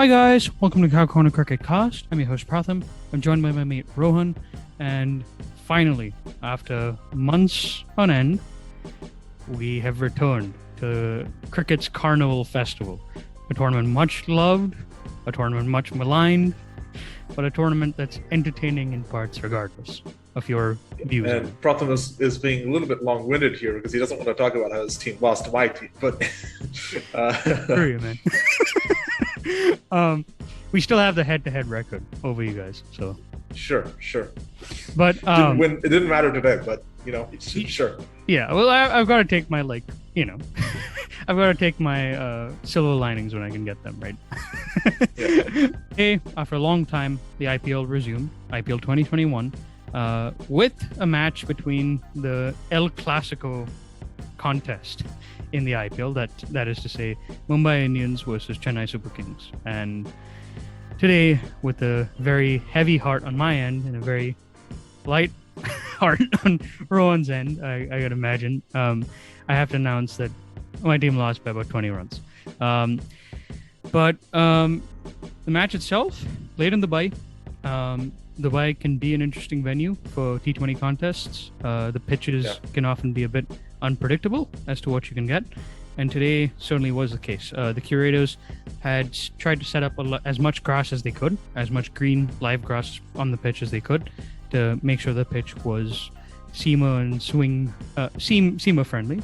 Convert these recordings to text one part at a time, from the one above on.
Hi guys, welcome to Cow Corner Cricket Cast. I'm your host Pratham. I'm joined by my mate Rohan, and finally, after months on end, we have returned to cricket's Carnival Festival, a tournament much loved, a tournament much maligned, but a tournament that's entertaining in parts regardless of your views. And Pratham is being a little bit long-winded here because he doesn't want to talk about how his team lost to my team. But Screw you, man. We still have the head-to-head record over you guys, so sure. But Didn't win. It didn't matter today, but sure. Yeah, well, I've got to take my I've got to take my silver linings when I can get them, right? Yeah. Hey, after a long time, the IPL resumed, IPL 2021, with a match between the El Clasico contest in the IPL, that is to say, Mumbai Indians versus Chennai Super Kings. And today, with a very heavy heart on my end and a very light heart on Rowan's end, I gotta imagine, I have to announce that my team lost by about 20 runs. But the match itself, late in Dubai. Dubai can be an interesting venue for T20 contests. The pitches can often be a bit unpredictable as to what you can get. And today certainly was the case. The curators had tried to set up as much grass as they could, as much green live grass on the pitch as they could, to make sure the pitch was seamer and seamer friendly.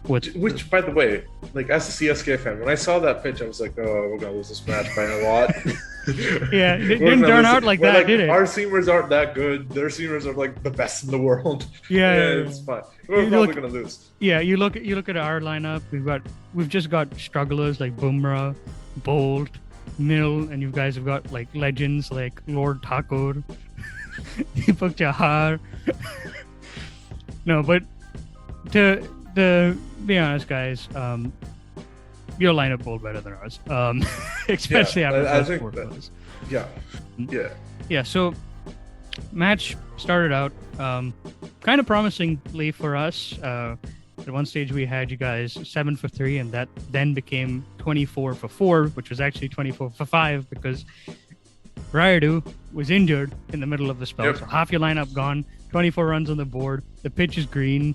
Which, by the way, like as a CSK fan, when I saw that pitch, I was like, "Oh, we're gonna lose this match by a lot." Yeah, it didn't turn out like that, did it? Our seamers aren't that good. Their seamers are like the best in the world. Yeah, it's fine. We're probably gonna lose. Yeah, you look at our lineup. We've just got strugglers like Bumrah, Bolt, Mill, and you guys have got like legends like Lord Thakur, Deepak Chahar. No, but to be honest, guys, your lineup bowled better than ours, especially after the first four balls. Yeah. So, match started out kind of promisingly for us. At one stage, we had you guys 7 for 3, and that then became 24 for 4, which was actually 24 for 5 because Rayudu was injured in the middle of the spell. Yep. So half your lineup gone, 24 runs on the board. The pitch is green.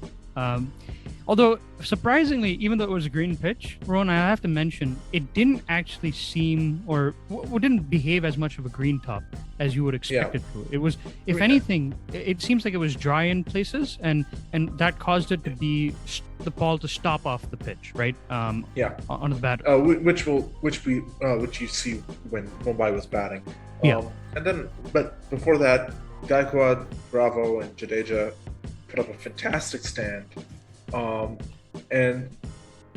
Although, surprisingly, even though it was a green pitch, Ron, I have to mention, it didn't actually seem or didn't behave as much of a green top as you would expect it to. It was, if anything, it seems like it was dry in places, and that caused it to be the ball to stop off the pitch, right? On the bat. Which you see when Mumbai was batting. And then, but before that, Gaikwad, Bravo, and Jadeja put up a fantastic stand. And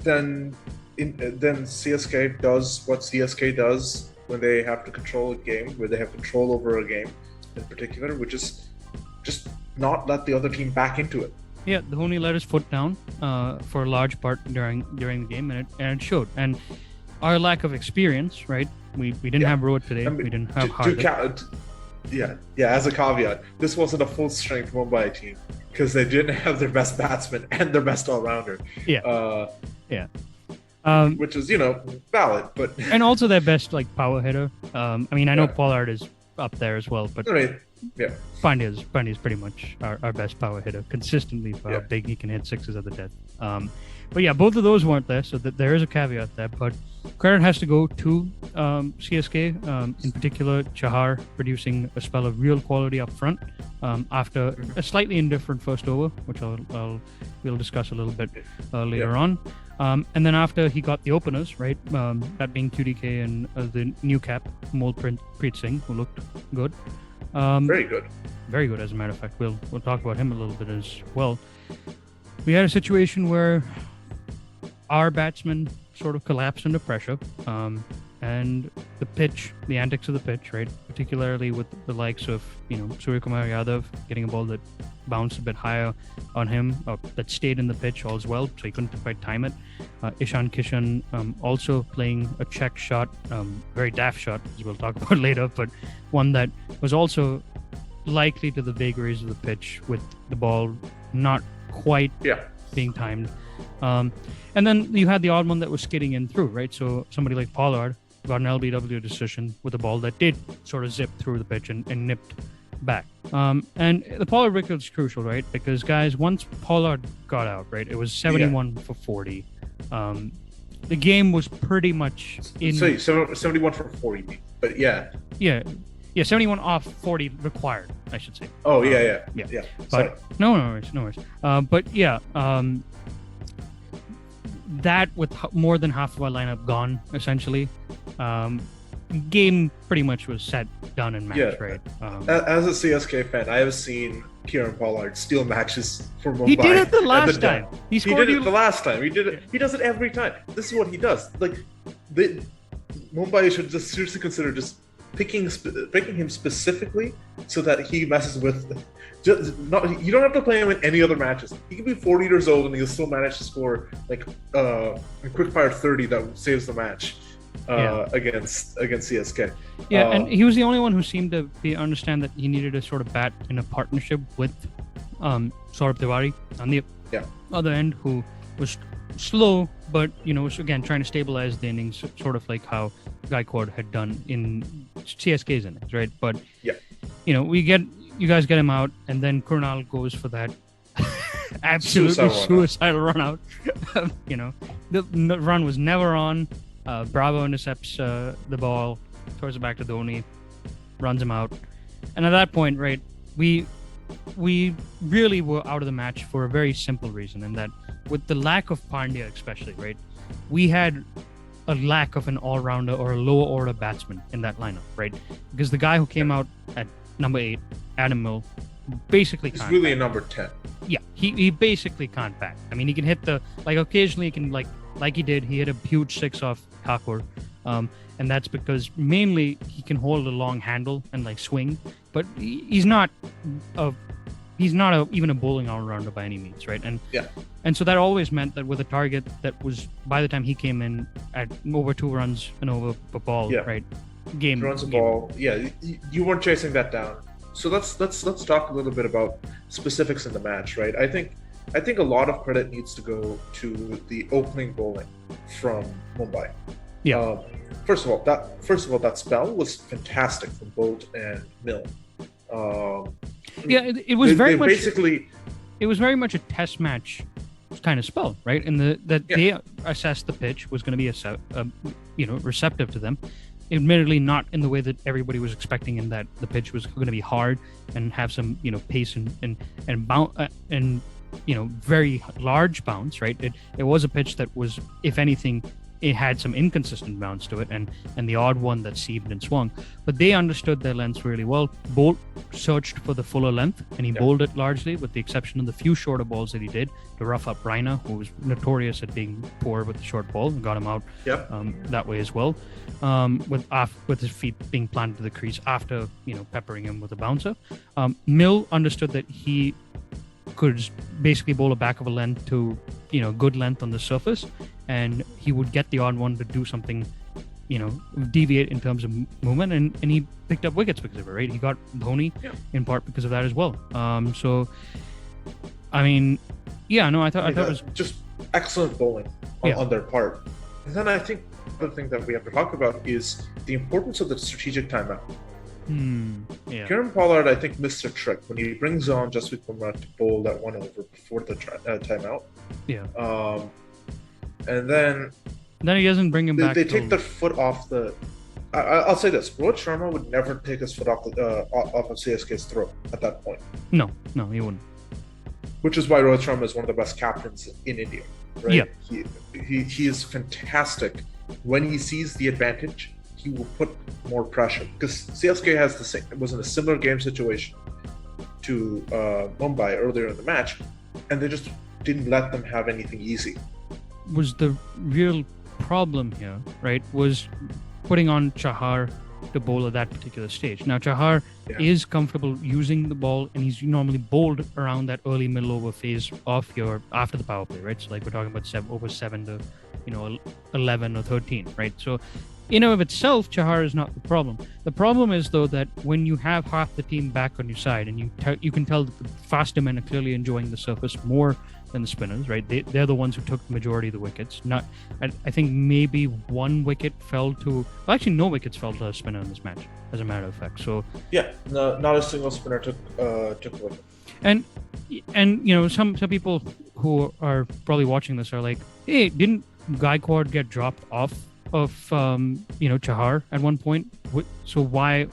then CSK does what CSK does when they have to control a game, where they have control over a game in particular, which is just not let the other team back into it. Yeah, Dhoni let his foot down for a large part during the game, and it showed. And our lack of experience, right? We didn't have Rohit today. We didn't have Hardik. As a caveat, this wasn't a full-strength Mumbai team because they didn't have their best batsman and their best all-rounder. Which is, valid, but and also their best power hitter. I know Pollard is up there as well, but Pandya is pretty much our best power hitter consistently for how big he can hit sixes at the death. But yeah, both of those weren't there, so there is a caveat there. But credit has to go to CSK, in particular Chahar producing a spell of real quality up front after a slightly indifferent first over, which we'll discuss a little bit later on. And then after he got the openers, right, that being QDK and the new cap, Molpreet Singh, who looked good. Very good, as a matter of fact. We'll talk about him a little bit as well. We had a situation where our batsmen sort of collapsed under pressure, and the antics of the pitch, right, particularly with the likes of Suryakumar Yadav getting a ball that bounced a bit higher on him, that stayed in the pitch all as well, so he couldn't quite time it. Ishan Kishan also playing a check shot, very daft shot, as we'll talk about later, but one that was also likely to the vagaries of the pitch with the ball not quite being timed. And then you had the odd one that was skidding in through, right? So somebody like Pollard got an LBW decision with a ball that did sort of zip through the pitch and nipped back. And the Pollard wicket was crucial, right? Because guys, once Pollard got out, right, it was 71 for 40. The game was pretty much in. So 71 for 40, but yeah. Yeah, 71 off 40 required, I should say. Oh yeah. Sorry. But no worries. But yeah, that with more than half of our lineup gone, essentially, game pretty much was set, done, and matched, right? As a CSK fan, I have seen Kieran Pollard steal matches for Mumbai. He did it the last time. He did it the last time. He did it. He does it every time. This is what he does. Like, Mumbai should just seriously consider just picking him specifically so that he messes with. You don't have to play him in any other matches. He can be 40 years old and he'll still manage to score like a quick fire 30 that saves the match against CSK. Yeah, and he was the only one who seemed to understand that he needed to sort of bat in a partnership with Saurabh Tiwari on the other end, who was slow, but was again trying to stabilize the innings, sort of like how Gaikwad had done in CSK's innings, right? But you guys get him out, and then Krunal goes for that absolutely suicidal run out. The run was never on. Bravo intercepts the ball, throws it back to Dhoni, runs him out, and at that point, right, we really were out of the match for a very simple reason, and that with the lack of Pandya especially, right, we had a lack of an all-rounder or a lower order batsman in that lineup, right? Because the guy who came out at number 8, Adam Mill, basically can't. He's really a number 10. Yeah, he basically can't bat. I mean, he can hit occasionally he can like he did. He hit a huge 6 off Thakur, and that's because mainly he can hold a long handle and like swing, but he's not even a bowling all-rounder by any means, right? And so that always meant that with a target that was, by the time he came in, at over 2 runs and over a ball, right? Game 2 runs a ball. Yeah, you weren't chasing that down. So let's talk a little bit about specifics in the match, right? I think a lot of credit needs to go to the opening bowling from Mumbai. Yeah. First of all, that spell was fantastic from Bolt and Mill. It was very much a test match kind of spell, right? In they assessed the pitch was going to be receptive to them. Admittedly, not in the way that everybody was expecting, in that the pitch was going to be hard and have some pace and bounce and very large bounce, right? It was a pitch that was, if anything, it had some inconsistent bounce to it and the odd one that seeped and swung. But they understood their lengths really well. Bolt searched for the fuller length, and he bowled it largely, with the exception of the few shorter balls that he did to rough up Raina, who was notorious at being poor with the short ball, and got him out that way as well, with his feet being planted to the crease after peppering him with a bouncer. Mill understood that he could basically bowl a back of a length to good length on the surface, and he would get the odd one to do something, deviate in terms of movement, and he picked up wickets because of it, right? He got Dhoni in part because of that as well. So I mean, I thought it was just excellent bowling on their part. And then I think the thing that we have to talk about is the importance of the strategic timeout. Kieran Pollard, I think, missed a trick when he brings on Jasprit Bumrah to bowl that 1 over before the timeout. And then he doesn't bring him back. They take their foot off the. I'll say this: Rohit Sharma would never take his foot off of CSK's throat at that point. No, he wouldn't. Which is why Rohit Sharma is one of the best captains in India. Right? Yeah, he is fantastic. When he sees the advantage, he will put more pressure, because CSK was in a similar game situation to Mumbai earlier in the match, and they just didn't let them have anything easy. Was the real problem here, right, was putting on Chahar to bowl at that particular stage. Now, Chahar is comfortable using the ball, and he's normally bowled around that early middle over phase of after the power play, right? So like we're talking about over 7 to 11 or 13, right? So in and of itself, Chahar is not the problem. The problem is, though, that when you have half the team back on your side, and you can tell that the faster men are clearly enjoying the surface more than the spinners, right? They're the ones who took the majority of the wickets. Not, I think maybe one wicket fell to. Well, actually, no wickets fell to a spinner in this match, as a matter of fact. So yeah, no, not a single spinner took the wicket. and some people who are probably watching this are like, hey, didn't Gaikwad get dropped off of Chahar at one point? So why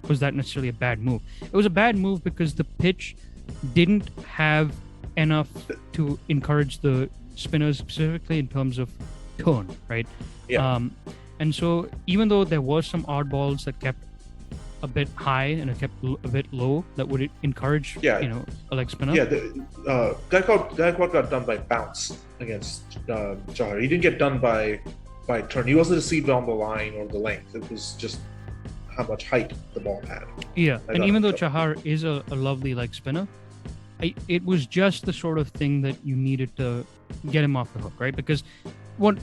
was that necessarily a bad move? It was a bad move because the pitch didn't have enough to encourage the spinners, specifically in terms of tone, right? Yeah. And so even though there was some odd balls that kept a bit high and it kept a bit low, that would encourage a leg spinner. Yeah, Gaikwad got done by bounce against Chahar. He didn't get done by turn. He wasn't deceived on the line or the length. It was just how much height the ball had. Yeah, and even though Chahar is a lovely leg spinner, it was just the sort of thing that you needed to get him off the hook, right? Because what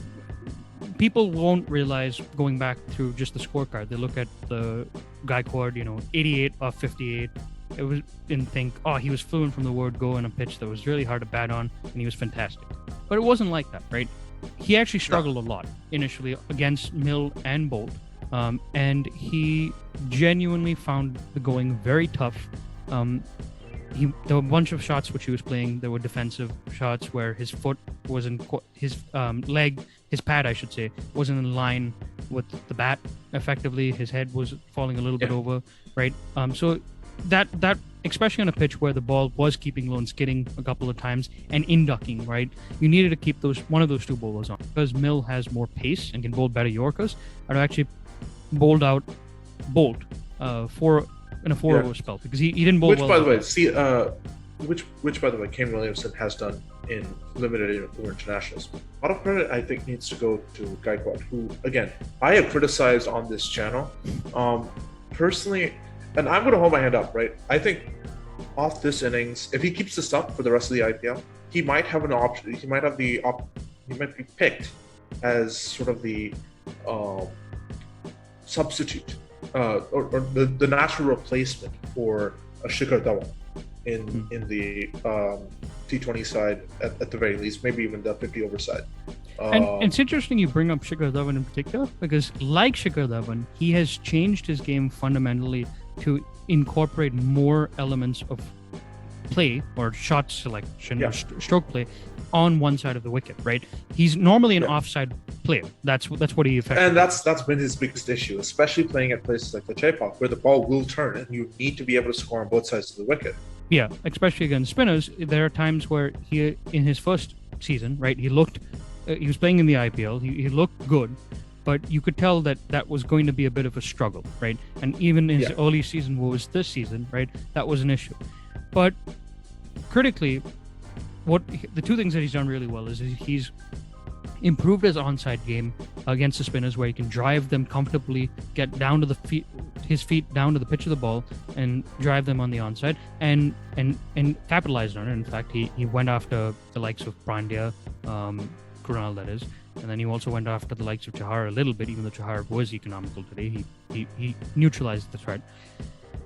people won't realize going back through just the scorecard, they look at the Gaikwad, 88 off 58. It was and think, oh, he was fluent from the word go in a pitch that was really hard to bat on, and he was fantastic. But it wasn't like that, right? He actually struggled a lot initially against Mill and Bolt, and he genuinely found the going very tough. There were a bunch of shots which he was playing. There were defensive shots where his foot wasn't, his pad, I should say, wasn't in line with the bat. Effectively, his head was falling a little bit over, right? So that especially on a pitch where the ball was keeping low and skidding a couple of times and inducking, right? You needed to keep one of those two bowlers on because Mill has more pace and can bowl better Yorkers. I'd actually bowled out Bolt in a 4-over spell because he didn't bowl well. Which by the way, Kane Williamson has done in limited or internationals. A lot of credit, I think, needs to go to Gaikwad, who, again, I have criticized on this channel. Personally, and I'm going to hold my hand up, right? I think off this innings, if he keeps this up for the rest of the IPL, he might have an option. He might be picked as sort of the substitute or the natural replacement for a Shikhar Dhawan in the T20 side at the very least, maybe even the 50-over side. And it's interesting you bring up Shikhar Dhawan in particular because, like Shikhar Dhawan, he has changed his game fundamentally to incorporate more elements of play or shot selection or stroke play on one side of the wicket, right? He's normally an offside player. That's what he effectively. And that's been his biggest issue, especially playing at places like the Chepauk, where the ball will turn and you need to be able to score on both sides of the wicket. Yeah, especially against spinners. There are times where he, in his first season, right, he was playing in the IPL. He looked good, but you could tell that was going to be a bit of a struggle, right? And even his early season was this season, right? That was an issue. But critically, the two things that he's done really well is he's improved his onside game against the spinners, where he can drive them comfortably, get down to his feet down to the pitch of the ball, and drive them on the onside, and capitalized on it. In fact, he went after the likes of Pandya, Krunal, that is, and then he also went after the likes of Chahar a little bit, even though Chahar was economical today. He neutralized the threat,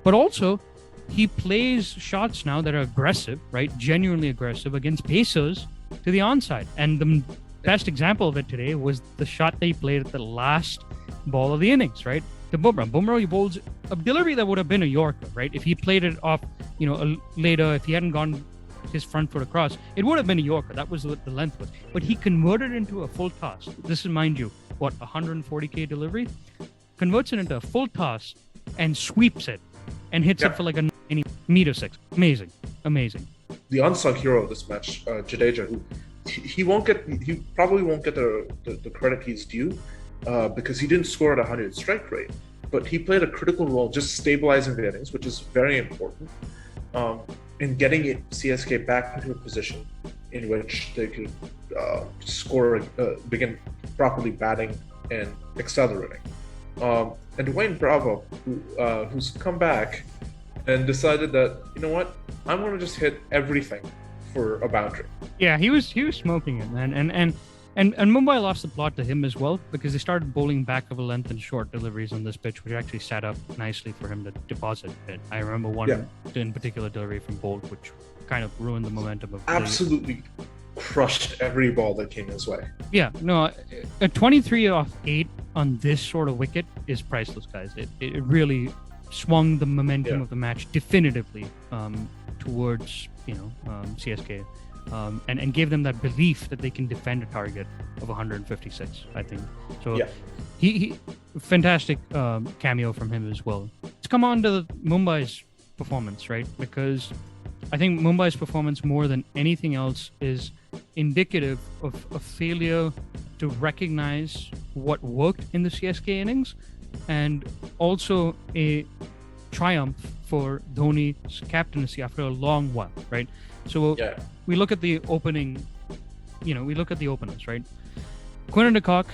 but also he plays shots now that are aggressive, right? Genuinely aggressive against pacers to the onside. And the best example of it today was the shot that he played at the last ball of the innings, right? To Bumrah. Bumrah, he bowls a delivery that would have been a Yorker, right? If he played it off, later, if he hadn't gone his front foot across, it would have been a Yorker. That was what the length was. But he converted it into a full toss. This is, mind you, 140k delivery? Converts it into a full toss and sweeps it and hits it for like a 90 meter six. Amazing. The unsung hero of this match, Jadeja, who he probably won't get the credit he's due because he didn't score at 100 strike rate, but he played a critical role just stabilizing the innings, which is very important, in getting CSK back into a position in which they could begin properly batting and accelerating. And Dwayne Bravo, who's come back and decided that, you know what, I'm going to just hit everything for a boundary. Yeah, he was smoking it, man. And Mumbai lost the plot to him as well because they started bowling back of a length and short deliveries on this pitch, which actually set up nicely for him to deposit it. I remember one in particular delivery from Bolt, which kind of ruined the momentum of absolutely crushed every ball that came his way. Yeah, no, a 23 off 8 on this sort of wicket is priceless, guys. It really swung the momentum of the match definitively towards CSK, and gave them that belief that they can defend a target of 156. I think so. Yeah. He fantastic cameo from him as well. Let's come on to Mumbai's performance, right? Because I think Mumbai's performance more than anything else is indicative of a failure to recognize what worked in the CSK innings, and also a triumph for Dhoni's captaincy after a long while, right? So we look at the opening, we look at the openers, right? Quinton de Kock,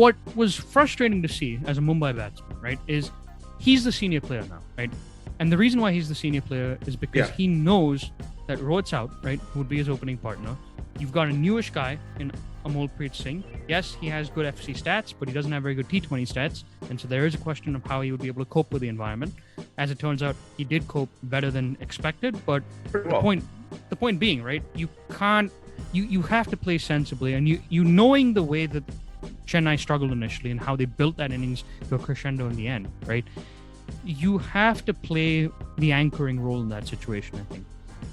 what was frustrating to see as a Mumbai batsman, right, is he's the senior player now, right? And the reason why he's the senior player is because he knows that Rohit's out, right, who would be his opening partner. You've got a newish guy in Amolpreet Singh. Yes, he has good FC stats, but he doesn't have very good T20 stats. And so there is a question of how he would be able to cope with the environment. As it turns out, he did cope better than expected. But the point being, right, you have to play sensibly. And you knowing the way that Chennai struggled initially and how they built that innings to a crescendo in the end, right? You have to play the anchoring role in that situation, I think.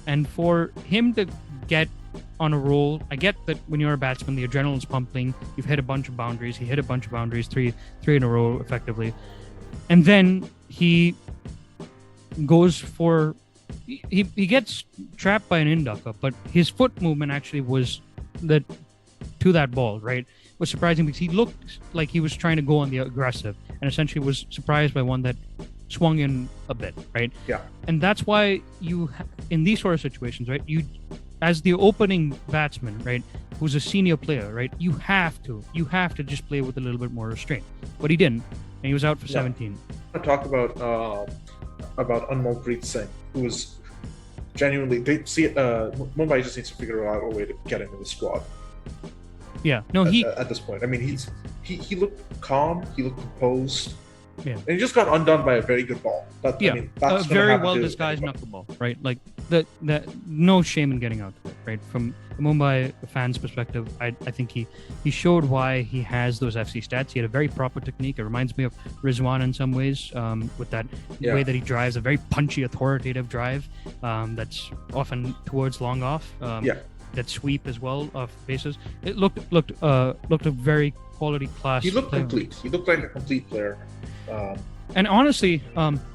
And for him to get on a roll, I get that when you're a batsman, the adrenaline's pumping. You've hit a bunch of boundaries. He hit a bunch of boundaries, three in a row, effectively. And then he goes for... He gets trapped by an inducker, but his foot movement actually was to that ball, right? Was surprising because he looked like he was trying to go on the aggressive and essentially was surprised by one that swung in a bit, right? Yeah. And that's why in these sort of situations, right, you, as the opening batsman, right, who's a senior player, right, you have to just play with a little bit more restraint. But he didn't, and he was out for 17. I want to talk about Anmolpreet Singh, who was genuinely, Mumbai just needs to figure out a way to get him in the squad. Yeah, no, at this point, I mean, he looked calm, he looked composed. Yeah, and he just got undone by a very good ball. I mean, that's a very well disguised knuckleball, right? Like that no shame in getting out of it, right? From the Mumbai fans' perspective, I think he showed why he has those FC stats. He had a very proper technique. It reminds me of Rizwan in some ways, with that way that he drives, a very punchy, authoritative drive that's often towards long off. That sweep as well of bases. It looked a very quality class. He looked complete. He looked like a complete player. And honestly,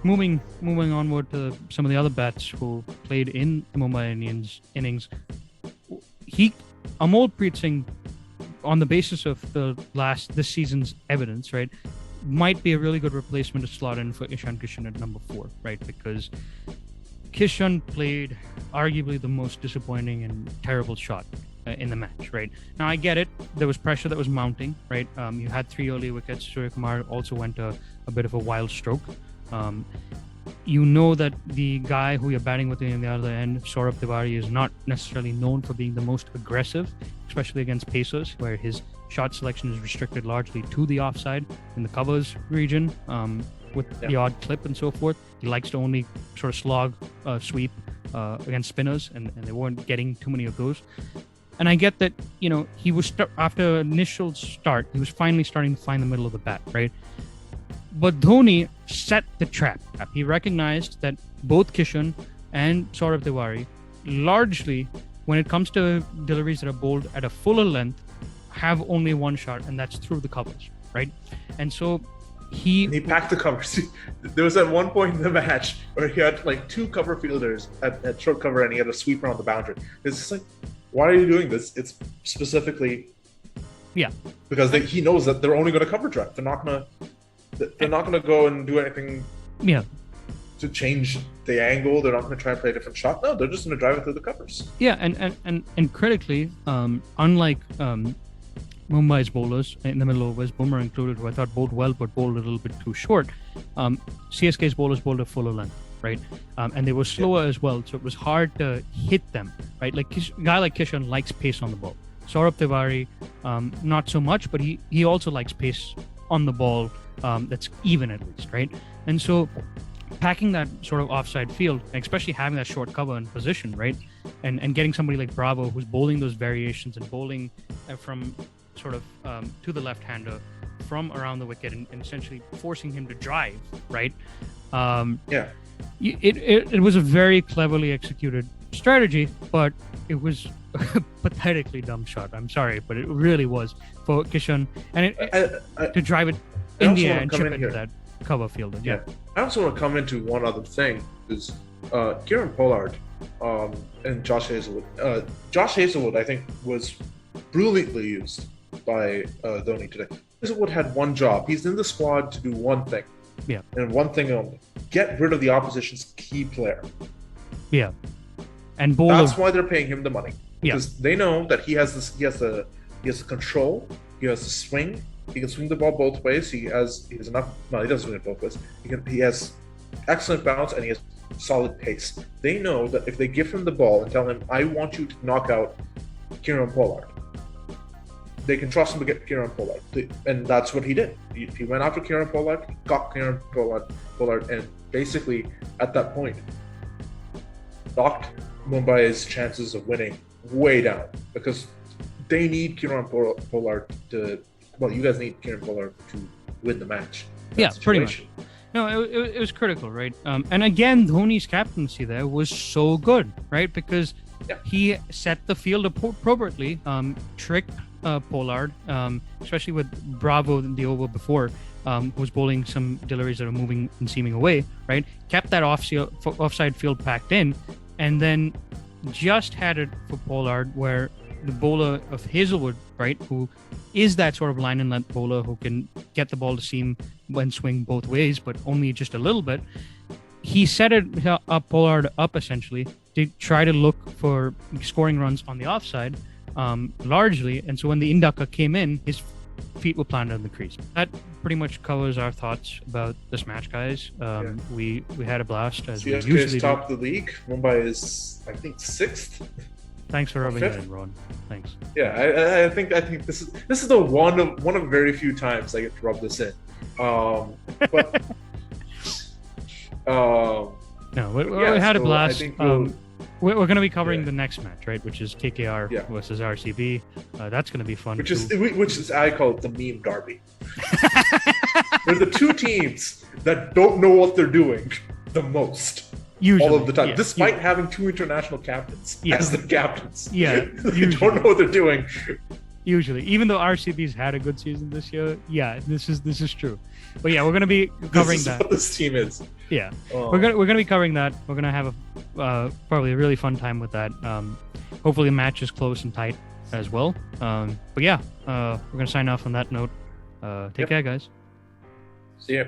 moving onward to some of the other bats who played in the Mumbai Indians innings, Amolpreet Singh, on the basis of this season's evidence, right, might be a really good replacement to slot in for Ishan Kishan at number 4, right? Because Kishan played arguably the most disappointing and terrible shot in the match, right? Now, I get it. There was pressure that was mounting, right? You had 3 early wickets. Surya Kumar also went a bit of a wild stroke. You know that the guy who you're batting with on the other end, Saurabh Tiwari, is not necessarily known for being the most aggressive, especially against pacers, where his shot selection is restricted largely to the offside in the covers region, with the odd clip and so forth. He likes to only sort of slog, sweep against spinners, and they weren't getting too many of those. And I get that, he was after initial start, he was finally starting to find the middle of the bat, right? But Dhoni set the trap. He recognized that both Kishan and Saurabh Tiwari, largely, when it comes to deliveries that are bowled at a fuller length, have only one shot, and that's through the covers, right? And so he packed the covers. There was at one point in the match where he had like 2 cover fielders at short cover, and he had a sweeper on the boundary. It's just like, why are you doing this? It's specifically because he knows that they're only going to cover drive. They're not going to go and do anything to change the angle. They're not going to try and play a different shot. No, they're just going to drive it through the covers. Yeah, and critically, unlike Mumbai's bowlers in the middle overs, Bumrah included, who I thought bowled well but bowled a little bit too short, CSK's bowlers bowled a fuller length, right? And they were slower as well, so it was hard to hit them, right? Like a guy like Kishan likes pace on the ball. Saurabh Tiwari, not so much, but he also likes pace on the ball, that's even at least, right? And so packing that sort of offside field, especially having that short cover in position, right? and getting somebody like Bravo who's bowling those variations and bowling from sort of to the left-hander from around the wicket and essentially forcing him to drive, right? It was a very cleverly executed strategy, but it was a pathetically dumb shot. I'm sorry, but it really was for Kishan, and to drive it in the air and chip into that cover fielder. Yeah. I also want to come into one other thing, is Kieran Pollard and Josh Hazelwood. Josh Hazelwood, I think, was brilliantly used by Dhoni today. Hazelwood had one job. He's in the squad to do one thing. Yeah. And one thing only: get rid of the opposition's key player. Yeah. And that's why they're paying him the money, because yeah. they know that he has this. He has the control. He has the swing. He can swing the ball both ways. He has enough. No, he doesn't swing it both ways. He has excellent bounce and he has solid pace. They know that if they give him the ball and tell him, "I want you to knock out Kieran Pollard," they can trust him to get Kieran Pollard, and that's what he did. He went after Kieran Pollard, got Kieran Pollard, and basically at that point knocked Mumbai's chances of winning way down, because they need Kieran Pollard to. Well, you guys need Kieran Pollard to win the match. Yeah, pretty much. No, it was critical, right? And again, Dhoni's captaincy there was so good, right? Because he set the field appropriately, tricked Pollard, especially with Bravo in the over before, who was bowling some deliveries that are moving and seaming away, right? Kept that offside field packed in, and then just had it for Pollard where the bowler of Hazelwood, right, who is that sort of line and length bowler who can get the ball to seam and swing both ways, but only just a little bit. He set it up, Pollard up essentially, to try to look for scoring runs on the offside, largely. And so when the inducker came in, his feet were planted on the crease. That pretty much covers our thoughts about this match, guys. We had a blast, as CSK we usually top the league. Mumbai is, I think, 6th. Thanks for rubbing it in, Ron. Thanks. Yeah, I think this is the one of very few times I get to rub this in. But no, we had a blast. We're going to be covering the next match, right? Which is KKR versus RCB. That's going to be fun. Which is I call it the meme derby. They're the two teams that don't know what they're doing the most. Usually, all of the time, despite having two international captains as the captains. Yeah, they don't know what they're doing. Usually, even though RCB's had a good season this year, this is true. But yeah, we're gonna be covering that. What this team is. Yeah, we're gonna be covering that. We're gonna have probably a really fun time with that. Hopefully, the match is close and tight as well. But yeah, we're gonna sign off on that note. Take care, guys. See ya.